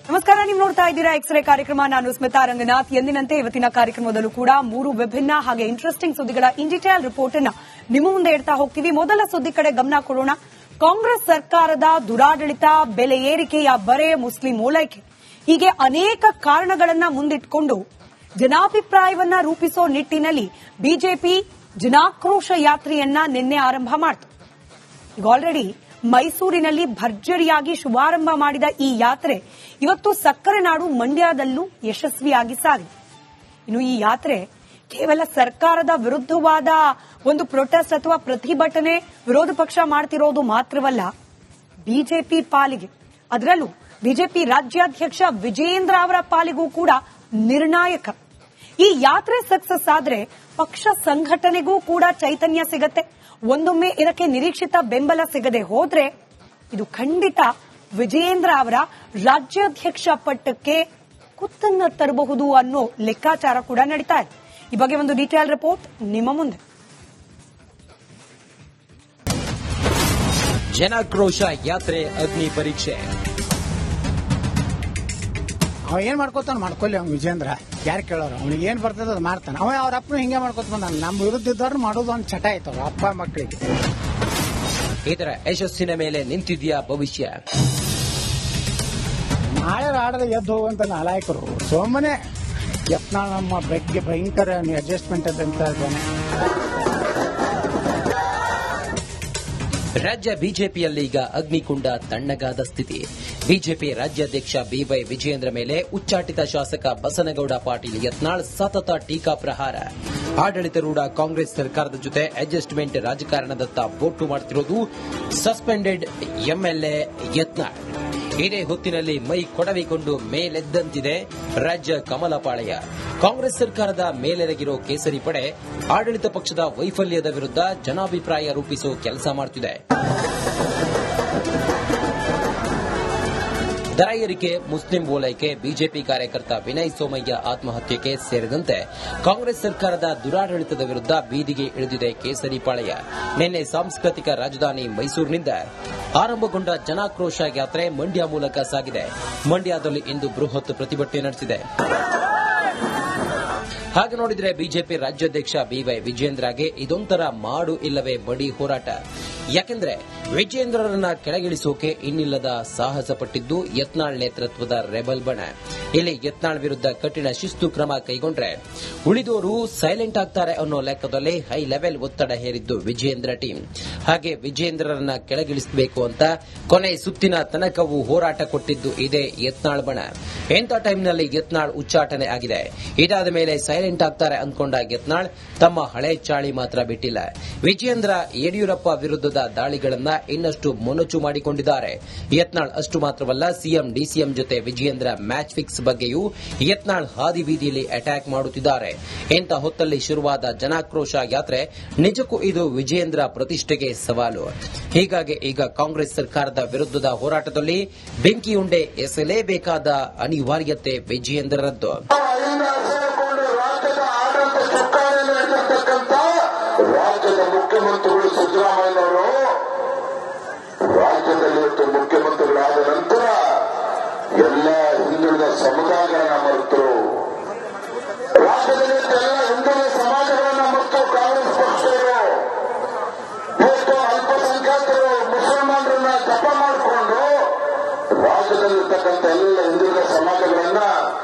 ನಮಸ್ಕಾರ, ನೀವು ನೋಡ್ತಾ ಇದ್ದೀರಾ ಎಕ್ಸ್ರೇ ಕಾರ್ಯಕ್ರಮ. ನಾನು ಸ್ಮಿತಾ ರಂಗನಾಥ್. ಎಂದಿನಂತೆ ಇವತ್ತಿನ ಕಾರ್ಯಕ್ರಮದಲ್ಲೂ ಕೂಡ 3 ವಿಭಿನ್ನ ಹಾಗೆ ಇಂಟ್ರೆಸ್ಟಿಂಗ್ ಸುದ್ದಿಗಳ ಇನ್ ಡಿಟೇಲ್ ರಿಪೋರ್ಟ್ ಅನ್ನ ನಿಮ್ಮ ಮುಂದೆ ಇಡ್ತಾ ಹೋಗ್ತೀವಿ. ಮೊದಲ ಸುದ್ದಿ ಕಡೆ ಗಮನ ಕೊಡೋಣ. ಕಾಂಗ್ರೆಸ್ ಸರ್ಕಾರದ ದುರಾಡಳಿತ, ಬೆಲೆ ಏರಿಕೆಯ ಬರೆ, ಮುಸ್ಲಿಂ ಓಲೈಕೆ ಹೀಗೆ ಅನೇಕ ಕಾರಣಗಳನ್ನ ಮುಂದಿಟ್ಟುಕೊಂಡು ಜನಾಭಿಪ್ರಾಯವನ್ನ ರೂಪಿಸೋ ನಿಟ್ಟಿನಲ್ಲಿ ಬಿಜೆಪಿ ಜನಾಕ್ರೋಶ ಯಾತ್ರೆಯನ್ನ ನಿನ್ನೆ ಆರಂಭ ಮಾಡಿತು. ಈಗ ಆಲ್ರೆಡಿ ಮೈಸೂರಿನಲ್ಲಿ ಭರ್ಜರಿಯಾಗಿ ಶುಭಾರಂಭ ಮಾಡಿದ ಈ ಯಾತ್ರೆ ಇವತ್ತು ಸಕ್ಕರೆ ನಾಡು ಮಂಡ್ಯದಲ್ಲೂ ಯಶಸ್ವಿಯಾಗಿ ಸಾಗಿದೆ. ಇನ್ನು ಈ ಯಾತ್ರೆ ಕೇವಲ ಸರ್ಕಾರದ ವಿರುದ್ಧವಾದ ಒಂದು ಪ್ರೊಟೆಸ್ಟ್ ಅಥವಾ ಪ್ರತಿಭಟನೆ ವಿರೋಧ ಪಕ್ಷ ಮಾಡ್ತಿರೋದು ಮಾತ್ರವಲ್ಲ, ಬಿಜೆಪಿ ಪಾಲಿಗೆ, ಅದರಲ್ಲೂ ಬಿಜೆಪಿ ರಾಜ್ಯಾಧ್ಯಕ್ಷ ವಿಜಯೇಂದ್ರ ಅವರ ಪಾಲಿಗೂ ಕೂಡ ನಿರ್ಣಾಯಕ. ಈ ಯಾತ್ರೆ ಸಕ್ಸಸ್ ಆದ್ರೆ ಪಕ್ಷ ಸಂಘಟನೆಗೂ ಕೂಡ ಚೈತನ್ಯ ಸಿಗತ್ತೆ. ಒಂದೊಮ್ಮೆ ಇದಕ್ಕೆ ನಿರೀಕ್ಷಿತ ಬೆಂಬಲ ಸಿಗದೆ ಹೋದ್ರೆ ಇದು ಖಂಡಿತ ವಿಜಯೇಂದ್ರ ಅವರ ರಾಜ್ಯಾಧ್ಯಕ್ಷ ಪಟ್ಟಕ್ಕೆ ಕುತ್ತನ್ನ ತರಬಹುದು ಅನ್ನೋ ಲೆಕ್ಕಾಚಾರ ಕೂಡ ನಡೀತಾ ಇದೆ. ಈ ಬಗ್ಗೆ ಒಂದು ಡೀಟೇಲ್ ರಿಪೋರ್ಟ್ ನಿಮ್ಮ ಮುಂದೆ. ಜನಾಕ್ರೋಶ ಯಾತ್ರೆ ಅಗ್ನಿ ಪರೀಕ್ಷೆ. ಅವ ಏನ್ ಮಾಡ್ಕೋತಾನ ಮಾಡ್ಕೊಳ್ಳಿ, ಅವ್ನು ವಿಜೇಂದ್ರ ಯಾರು ಕೇಳೋರು, ಅವ್ನಿಗೆ ಏನ್ ಬರ್ತದ ಅದು ಮಾಡ್ತಾನೆ. ಅವ ಅವ್ರ ಅಪ್ಪನು ಹಿಂಗೆ ಮಾಡ್ಕೋತ ಬಂದ. ನಮ್ಮ ವಿರುದ್ಧ ಇದ್ದವ್ರು ಮಾಡೋದು ಒಂದು ಚಟ ಆಯ್ತು ಅವ್ರ ಅಪ್ಪ ಮಕ್ಕಳಿಗೆ. ಇದರ ಯಶಸ್ಸಿನ ಮೇಲೆ ನಿಂತಿದೆಯಾ ಭವಿಷ್ಯ? ನಾಳೆ ಆಡದ ಎದ್ದು ಹೋಗುವಂತ ನಾಲಾಯಕರು ಸೋಮನೆ ಯತ್ನಾಳ್ ನಮ್ಮ ಬಗ್ಗೆ ಭಯಂಕರ ಅಡ್ಜಸ್ಟ್ಮೆಂಟ್ ಅಂತ ಇದ್ದಾನೆ. ರಾಜ್ಯ ಬಿಜೆಪಿಯಲ್ಲಿ ಈಗ ಅಗ್ನಿಕುಂಡ ತಣ್ಣಗಾದ ಸ್ಥಿತಿ. ಬಿಜೆಪಿ ರಾಜ್ಯಾಧ್ಯಕ್ಷ ಬಿವೈ ವಿಜಯೇಂದ್ರ ಮೇಲೆ ಉಚ್ಚಾಟಿತ ಶಾಸಕ ಬಸನಗೌಡ ಪಾಟೀಲ್ ಯತ್ನಾಳ್ ಸತತ ಟೀಕಾ ಪ್ರಹಾರ. ಆಡಳಿತಾರೂಢ ಕಾಂಗ್ರೆಸ್ ಸರ್ಕಾರದ ಜೊತೆ ಅಡ್ಜಸ್ಟ್ಮೆಂಟ್ ರಾಜಕಾರಣದತ್ತ ಬೊಟ್ಟು ಮಾಡುತ್ತಿರುವುದು ಸಸ್ಪೆಂಡೆಡ್ ಎಂಎಲ್ಎ ಯತ್ನಾಳ್. ಇದೇ ಹೊತ್ತಿನಲ್ಲಿ ಮೈ ಕೊಡವಿಕೊಂಡು ಮೇಲೆದ್ದಂತಿದೆ ರಾಜ್ಯ ಕಮಲಪಾಳೆಯ. ಕಾಂಗ್ರೆಸ್ ಸರ್ಕಾರದ ಮೇಲೆರಗಿರೋ ಕೇಸರಿ ಪಡೆ ಆಡಳಿತ ಪಕ್ಷದ ವೈಫಲ್ಯದ ವಿರುದ್ಧ ಜನಾಭಿಪ್ರಾಯ ರೂಪಿಸುವ ಕೆಲಸ ಮಾಡುತ್ತಿದೆ. ದರ ಏರಿಕೆ, ಮುಸ್ಲಿಂ ಓಲೈಕೆ, ಬಿಜೆಪಿ ಕಾರ್ಯಕರ್ತ ವಿನಯ್ ಸೋಮಯ್ಯ ಆತ್ಮಹತ್ಯೆಗೆ ಸೇರಿದಂತೆ ಕಾಂಗ್ರೆಸ್ ಸರ್ಕಾರದ ದುರಾಡಳಿತದ ವಿರುದ್ಧ ಬೀದಿಗೆ ಇಳಿದಿದೆ ಕೇಸರಿ ಪಾಳೆಯ. ನಿನ್ನೆ ಸಾಂಸ್ಕೃತಿಕ ರಾಜಧಾನಿ ಮೈಸೂರಿನಿಂದ ಆರಂಭಗೊಂಡ ಜನಾಕ್ರೋಶ ಯಾತ್ರೆ ಮಂಡ್ಯ ಮೂಲಕ ಸಾಗಿದೆ. ಮಂಡ್ಯದಲ್ಲಿ ಇಂದು ಬೃಹತ್ ಪ್ರತಿಭಟನೆ ನಡೆಸಿದೆ. ಹಾಗೆ ನೋಡಿದರೆ ಬಿಜೆಪಿ ರಾಜ್ಯಾಧ್ಯಕ್ಷ ಬಿವೈ ವಿಜಯೇಂದ್ರಗೆ ಇದೊಂಥರ ಮಾಡು ಇಲ್ಲವೇ ಬಡಿ ಹೋರಾಟ. ಯಾಕೆಂದ್ರೆ ವಿಜಯೇಂದ್ರರನ್ನ ಕೆಳಗಿಳಿಸೋಕೆ ಇನ್ನಿಲ್ಲದ ಸಾಹಸ ಪಟ್ಟಿದ್ದು ಯತ್ನಾಳ್ ನೇತೃತ್ವದ ರೆಬಲ್ ಬಣ. ಇಲ್ಲಿ ಯತ್ನಾಳ್ ವಿರುದ್ಧ ಕಠಿಣ ಶಿಸ್ತು ಕ್ರಮ ಕೈಗೊಂಡ್ರೆ ಉಳಿದವರು ಸೈಲೆಂಟ್ ಆಗ್ತಾರೆ ಅನ್ನೋ ಲೆಕ್ಕದಲ್ಲಿ ಹೈ ಲೆವೆಲ್ ಒತ್ತಡ ಹೇರಿದ್ದು ವಿಜಯೇಂದ್ರ ಟೀಮ್. ಹಾಗೆ ವಿಜಯೇಂದ್ರರನ್ನ ಕೆಳಗಿಳಿಸಬೇಕು ಅಂತ ಕೊನೆ ಸುತ್ತಿನ ತನಕವೂ ಹೋರಾಟ ಕೊಟ್ಟಿದ್ದು ಇದೇ ಯತ್ನಾಳ್ ಬಣ. ಎಂಥ ಟೈಮ್ನಲ್ಲಿ ಯತ್ನಾಳ್ ಉಚ್ಚಾಟನೆ ಆಗಿದೆ. ಇದಾದ ಮೇಲೆ ಸೈಲೆಂಟ್ ಆಗ್ತಾರೆ ಅಂದ್ಕೊಂಡ ಯತ್ನಾಳ್ ತಮ್ಮ ಹಳೆ ಚಾಳಿ ಮಾತ್ರ ಬಿಟ್ಟಿಲ್ಲ. ವಿಜಯೇಂದ್ರ ಯಡಿಯೂರಪ್ಪ ವಿರುದ್ಧದ ದಾಳಿಗಳನ್ನ ಇನ್ನಷ್ಟು ಮೊನಚು ಮಾಡಿಕೊಂಡಿದ್ದಾರೆ. ಯತ್ನಾಳ್ ಅಷ್ಟು ಮಾತ್ರವಲ್ಲ, ಸಿಎಂ ಡಿಸಿಎಂ ಜೊತೆ ವಿಜಯೇಂದ್ರ ಮ್ಯಾಚ್ ಫಿಕ್ಸ್ ಬಗ್ಗೆಯೂ ಯತ್ನಾಳ್ ಹಾದಿ ಬೀದಿಯಲ್ಲಿ ಅಟ್ಯಾಕ್ ಮಾಡುತ್ತಿದ್ದಾರೆ. ಇಂಥ ಹೊತ್ತಲ್ಲಿ ಶುರುವಾದ ಜನಾಕ್ರೋಶ ಯಾತ್ರೆ ನಿಜಕ್ಕೂ ಇದು ವಿಜಯೇಂದ್ರ ಪ್ರತಿಷ್ಠೆಗೆ ಸವಾಲು. ಹೀಗಾಗಿ ಈಗ ಕಾಂಗ್ರೆಸ್ ಸರ್ಕಾರದ ವಿರುದ್ಧದ ಹೋರಾಟದಲ್ಲಿ ಬೆಂಕಿಯುಂಡೆ ಎಸೆಯಲೇಬೇಕಾದ ಅನಿವಾರ್ಯತೆ ವಿಜಯೇಂದ್ರರದ್ದು. ರಾಜ್ಯದ ಮುಖ್ಯಮಂತ್ರಿಗಳು ಸಿದ್ದರಾಮಯ್ಯನವರು ರಾಜ್ಯದಲ್ಲಿ ಇವತ್ತು ಮುಖ್ಯಮಂತ್ರಿಗಳಾದ ನಂತರ ಎಲ್ಲ ಹಿಂದುಳಿದ ಸಮುದಾಯಗಳನ್ನ ಮರೆತರು. ರಾಜ್ಯದಲ್ಲಿ ಎಲ್ಲ ಹಿಂದುಳಿದ ಸಮಾಜಗಳನ್ನ ಮರೆತು ಕಾಂಗ್ರೆಸ್ ಪಕ್ಷದವರು ಇವತ್ತು ಅಲ್ಪಸಂಖ್ಯಾತರು ಮುಸಲ್ಮಾನರನ್ನ ತಪ್ಪ ಮಾಡಿಕೊಂಡು ರಾಜ್ಯದಲ್ಲಿರ್ತಕ್ಕಂಥ ಎಲ್ಲ ಹಿಂದುಳಿದ ಸಮಾಜಗಳನ್ನ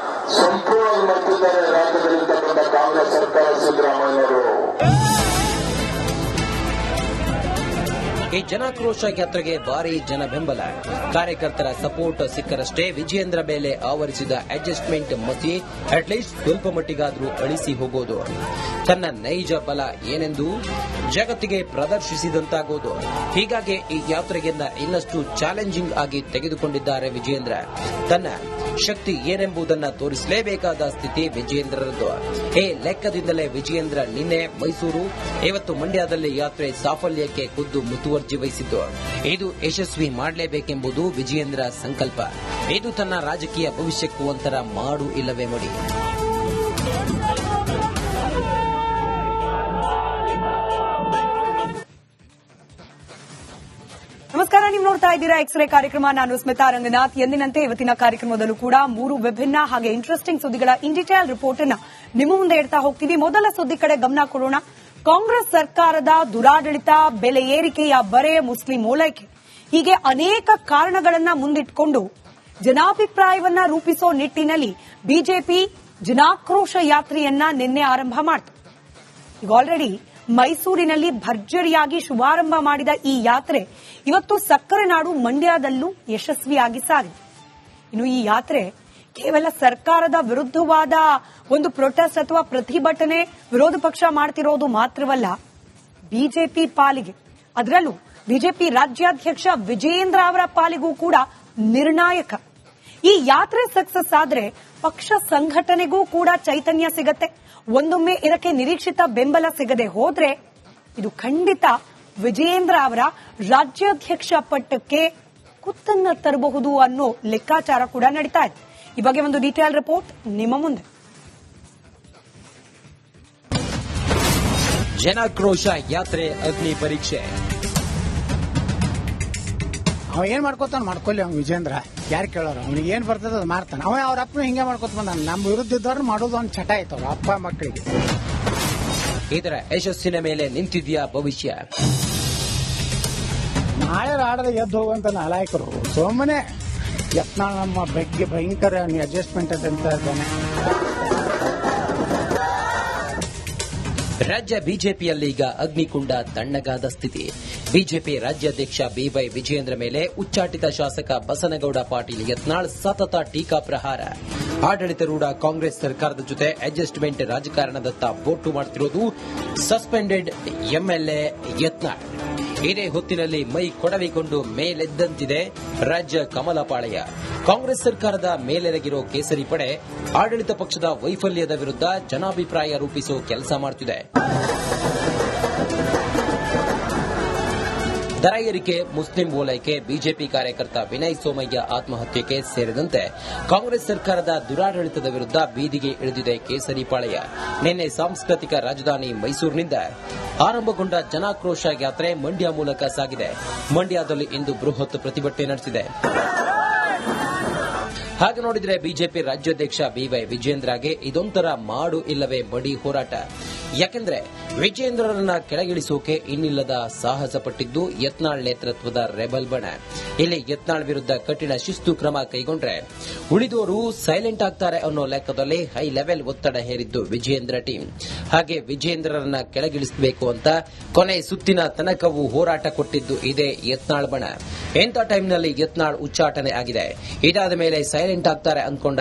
ಸಂಪೂರ್ಣವಾಗಿ ಮರೆತಿದ್ದಾರೆ. ರಾಜ್ಯದಲ್ಲಿರ್ತಕ್ಕಂಥ ಕಾಂಗ್ರೆಸ್ ಸರ್ಕಾರ ಸಿದ್ದರಾಮಯ್ಯನವರು ಈ ಜನಾಕ್ರೋಶ ಯಾತ್ರೆಗೆ ಭಾರಿ ಜನ ಬೆಂಬಲ, ಕಾರ್ಯಕರ್ತರ ಸಪೋರ್ಟ್ ಸಿಕ್ಕರಷ್ಟೇ ವಿಜಯೇಂದ್ರ ಮೇಲೆ ಆವರಿಸಿದ ಅಡ್ಜಸ್ಟ್ಮೆಂಟ್ ಮಸಿ ಅಟ್ಲೀಸ್ಟ್ ಸ್ವಲ್ಪ ಮಟ್ಟಿಗಾದರೂ ಅಳಿಸಿ ಹೋಗೋದು. ತನ್ನ ನೈಜ ಬಲ ಏನೆಂದು ಜಗತ್ತಿಗೆ ಪ್ರದರ್ಶಿಸಿದಂತಾಗೋದು. ಹೀಗಾಗಿ ಈ ಯಾತ್ರೆಯನ್ನ ಇನ್ನಷ್ಟು ಚಾಲೆಂಜಿಂಗ್ ಆಗಿ ತೆಗೆದುಕೊಂಡಿದ್ದಾರೆ ವಿಜಯೇಂದ್ರ. ತನ್ನ ಶಕ್ತಿ ಏನೆಂಬುದನ್ನು ತೋರಿಸಲೇಬೇಕಾದ ಸ್ಥಿತಿ ವಿಜಯೇಂದ್ರರದ್ದು. ಈ ಲೆಕ್ಕದಿಂದಲೇ ವಿಜಯೇಂದ್ರ ನಿನ್ನೆ ಮೈಸೂರು, ಇವತ್ತು ಮಂಡ್ಯದಲ್ಲಿ ಯಾತ್ರೆ ಸಾಫಲ್ಯಕ್ಕೆ ಖುದ್ದು ಮುತುವರ್ಜಿ ವಹಿಸಿದ್ದು. ಇದು ಯಶಸ್ವಿ ಮಾಡಲೇಬೇಕೆಂಬುದು ವಿಜಯೇಂದ್ರ ಸಂಕಲ್ಪ. ಇದು ತನ್ನ ರಾಜಕೀಯ ಭವಿಷ್ಯಕ್ಕೂ ಒಂಥರ ಮಾಡು ಇಲ್ಲವೇ ಮಡಿ. ನಮಸ್ಕಾರ. ನಮಸ್ಕಾರ, ನೀವು ನೋಡ್ತಾ ಇದ್ದೀರಾ ಎಕ್ಸ್ರೇ ಕಾರ್ಯಕ್ರಮ. ನಾನು ಸ್ಮಿತಾ ರಂಗನಾಥ್. ಎಂದಿನಂತೆ ಇವತ್ತಿನ ಕಾರ್ಯಕ್ರಮದಲ್ಲೂ ಕೂಡ 3 ವಿಭಿನ್ನ ಹಾಗೆ ಇಂಟ್ರೆಸ್ಟಿಂಗ್ ಸುದ್ದಿಗಳ ಇನ್ ಡಿಟೇಲ್ ರಿಪೋರ್ಟ್ ಅನ್ನ ನಿಮ್ಮ ಮುಂದೆ ಇಡ್ತಾ ಹೋಗ್ತೀವಿ. ಮೊದಲ ಸುದ್ದಿ ಕಡೆ ಗಮನ ಕೊಡೋಣ. ಕಾಂಗ್ರೆಸ್ ಸರ್ಕಾರದ ದುರಾಡಳಿತ, ಬೆಲೆ ಏರಿಕೆಯ ಬರೆ, ಮುಸ್ಲಿಂ ಓಲೈಕೆ ಹೀಗೆ ಅನೇಕ ಕಾರಣಗಳನ್ನ ಮುಂದಿಟ್ಟುಕೊಂಡು ಜನಾಭಿಪ್ರಾಯವನ್ನ ರೂಪಿಸೋ ನಿಟ್ಟಿನಲ್ಲಿ ಬಿಜೆಪಿ ಜನಾಕ್ರೋಶ ಯಾತ್ರೆಯನ್ನ ನಿನ್ನೆ ಆರಂಭ ಮಾಡಿತು. ಈಗ ಆಲ್ರೆಡಿ ಮೈಸೂರಿನಲ್ಲಿ ಭರ್ಜರಿಯಾಗಿ ಶುಭಾರಂಭ ಮಾಡಿದ ಈ ಯಾತ್ರೆ ಇವತ್ತು ಸಕ್ಕರೆ ನಾಡು ಮಂಡ್ಯದಲ್ಲೂ ಯಶಸ್ವಿಯಾಗಿ ಸಾಗಿದೆ. ಇನ್ನು ಈ ಯಾತ್ರೆ ಕೇವಲ ಸರ್ಕಾರದ ವಿರುದ್ಧವಾದ ಒಂದು ಪ್ರೊಟೆಸ್ಟ್ ಅಥವಾ ಪ್ರತಿಭಟನೆ ವಿರೋಧ ಪಕ್ಷ ಮಾಡ್ತಿರೋದು ಮಾತ್ರವಲ್ಲ, ಬಿಜೆಪಿ ಪಾಲಿಗೆ, ಅದರಲ್ಲೂ ಬಿಜೆಪಿ ರಾಜ್ಯಾಧ್ಯಕ್ಷ ವಿಜೇಂದ್ರ ಅವರ ಪಾಲಿಗೂ ಕೂಡ ನಿರ್ಣಾಯಕ. ಈ ಯಾತ್ರೆ ಸಕ್ಸಸ್ ಆದ್ರೆ ಪಕ್ಷ ಸಂಘಟನೆಗೂ ಕೂಡ ಚೈತನ್ಯ ಸಿಗತ್ತೆ. ಒಂದೊಮ್ಮೆ ಇದಕ್ಕೆ ನಿರೀಕ್ಷಿತ ಬೆಂಬಲ ಸಿಗದೆ ಹೋದ್ರೆ ಇದು ಖಂಡಿತ ವಿಜಯೇಂದ್ರ ಅವರ ರಾಜ್ಯಾಧ್ಯಕ್ಷ ಪಟ್ಟಕ್ಕೆ ಕುತ್ತನ್ನ ತರಬಹುದು ಅನ್ನೋ ಲೆಕ್ಕಾಚಾರ ಕೂಡ ನಡೀತಾ ಇದೆ. ಈ ಬಗ್ಗೆ ಒಂದು ಡೀಟೇಲ್ ರಿಪೋರ್ಟ್ ನಿಮ್ಮ ಮುಂದೆ. ಜನಾಕ್ರೋಶ ಯಾತ್ರೆ ಅಗ್ನಿ ಪರೀಕ್ಷೆ. ಅವ ಏನ್ ಮಾಡ್ಕೋತಾನ ಮಾಡ್ಕೊಳ್ಳಿ, ಅವ್ನು ವಿಜೇಂದ್ರ ಯಾರು ಕೇಳೋರು, ಅವ್ನಿಗೆ ಏನ್ ಬರ್ತದ ಅದು ಮಾಡ್ತಾನೆ. ಅವ ಅವ್ರ ಅಪ್ಪನು ಹಿಂಗೆ ಮಾಡ್ಕೊತ ಬಂದ. ನಮ್ಮ ವಿರುದ್ಧ ಇದ್ದವ್ರು ಮಾಡೋದು ಒಂದು ಚಟ ಆಯ್ತು ಅವ್ರ ಅಪ್ಪ ಮಕ್ಕಳಿಗೆ. ಇದರ ಯಶಸ್ಸಿನ ಮೇಲೆ ನಿಂತಿದೆಯಾ ಭವಿಷ್ಯ? ನಾಳೆ ಆಡದ ಎದ್ದು ಹೋಗುವಂತ ನಾಲಾಯಕರು ಸೋಮನೆ ಯತ್ನಾಳ್ ನಮ್ಮ ಬಗ್ಗೆ ಭಯಂಕರ ಅಡ್ಜಸ್ಟ್ಮೆಂಟ್ ಅಂತ ಇದ್ದಾನೆ. ರಾಜ್ಯ ಬಿಜೆಪಿಯಲ್ಲಿ ಈಗ ಅಗ್ನಿಕುಂಡ ತಣ್ಣಗಾದ ಸ್ಥಿತಿ. ಬಿಜೆಪಿ ರಾಜ್ಯಾಧ್ಯಕ್ಷ ಬಿವೈ ವಿಜಯೇಂದ್ರ ಮೇಲೆ ಉಚ್ಚಾಟಿತ ಶಾಸಕ ಬಸನಗೌಡ ಪಾಟೀಲ್ ಯತ್ನಾಳ್ ಸತತ ಟೀಕಾ ಪ್ರಹಾರ. ಆಡಳಿತಾರೂಢ ಕಾಂಗ್ರೆಸ್ ಸರ್ಕಾರದ ಜೊತೆ ಅಡ್ಜಸ್ಟ್ಮೆಂಟ್ ರಾಜಕಾರಣದತ್ತ ಬೊಟ್ಟು ಮಾಡುತ್ತಿರುವುದು ಸಸ್ಪೆಂಡೆಡ್ ಎಂಎಲ್ಎ ಯತ್ನಾಳ್. ಇದೇ ಹೊತ್ತಿನಲ್ಲಿ ಮೈ ಕೊಡವಿಕೊಂಡು ಮೇಲೆದ್ದಂತಿದೆ ರಾಜ್ಯ ಕಮಲಪಾಳೆಯ. ಕಾಂಗ್ರೆಸ್ ಸರ್ಕಾರದ ಮೇಲೆರಗಿರೋ ಕೇಸರಿ ಪಡೆ ಆಡಳಿತ ಪಕ್ಷದ ವೈಫಲ್ಯದ ವಿರುದ್ಧ ಜನಾಭಿಪ್ರಾಯ ರೂಪಿಸೋ ಕೆಲಸ ಮಾಡುತ್ತಿದೆ. ದರ ಏರಿಕೆ, ಮುಸ್ಲಿಂ ಓಲೈಕೆ, ಬಿಜೆಪಿ ಕಾರ್ಯಕರ್ತ ವಿನಯ್ ಸೋಮಯ್ಯ ಆತ್ಮಹತ್ಯೆಗೆ ಸೇರಿದಂತೆ ಕಾಂಗ್ರೆಸ್ ಸರ್ಕಾರದ ದುರಾಡಳಿತದ ವಿರುದ್ಧ ಬೀದಿಗೆ ಇಳಿದಿದೆ ಕೇಸರಿ ಪಾಳೆಯ. ನಿನ್ನೆ ಸಾಂಸ್ಕೃತಿಕ ರಾಜಧಾನಿ ಮೈಸೂರಿನಿಂದ ಆರಂಭಗೊಂಡ ಜನಾಕ್ರೋಶ ಯಾತ್ರೆ ಮಂಡ್ಯ ಮೂಲಕ ಸಾಗಿದೆ. ಮಂಡ್ಯದಲ್ಲಿ ಇಂದು ಬೃಹತ್ ಪ್ರತಿಭಟನೆ ನಡೆಸಿದೆ. ಹಾಗೆ ನೋಡಿದರೆ ಬಿಜೆಪಿ ರಾಜ್ಯಾಧ್ಯಕ್ಷ ಬಿವೈ ವಿಜೇಂದ್ರಗೆ ಇದೊಂಥರ ಮಾಡು ಇಲ್ಲವೇ ಬಡಿ ಹೋರಾಟ. ಯಾಕೆಂದ್ರೆ ವಿಜೇಂದ್ರರನ್ನ ಕೆಳಗಿಳಿಸೋಕೆ ಇನ್ನಿಲ್ಲದ ಸಾಹಸ ಪಟ್ಟಿದ್ದು ಯತ್ನಾಳ್ ನೇತೃತ್ವದ ರೆಬಲ್ ಬಣ. ಇಲ್ಲಿ ಯತ್ನಾಳ್ ವಿರುದ್ಧ ಕಠಿಣ ಶಿಸ್ತು ಕ್ರಮ ಕೈಗೊಂಡ್ರೆ ಉಳಿದವರು ಸೈಲೆಂಟ್ ಆಗ್ತಾರೆ ಅನ್ನೋ ಲೆಕ್ಕದಲ್ಲಿ ಹೈ ಲೆವೆಲ್ ಒತ್ತಡ ಹೇರಿದ್ದು ವಿಜೇಂದ್ರ ಟೀಮ್. ಹಾಗೆ ವಿಜೇಂದ್ರರನ್ನ ಕೆಳಗಿಳಿಸಬೇಕು ಅಂತ ಕೊನೆ ಸುತ್ತಿನ ತನಕವೂ ಹೋರಾಟ ಕೊಟ್ಟಿದ್ದು ಇದೇ ಯತ್ನಾಳ್ ಬಣ. ಎಂಥ ಟೈಮ್ನಲ್ಲಿ ಯತ್ನಾಳ್ ಉಚ್ಚಾಟನೆ ಆಗಿದೆ. ಇದಾದ ಮೇಲೆ ಸೈಲೆಂಟ್ ಆಗ್ತಾರೆ ಅಂದ್ಕೊಂಡ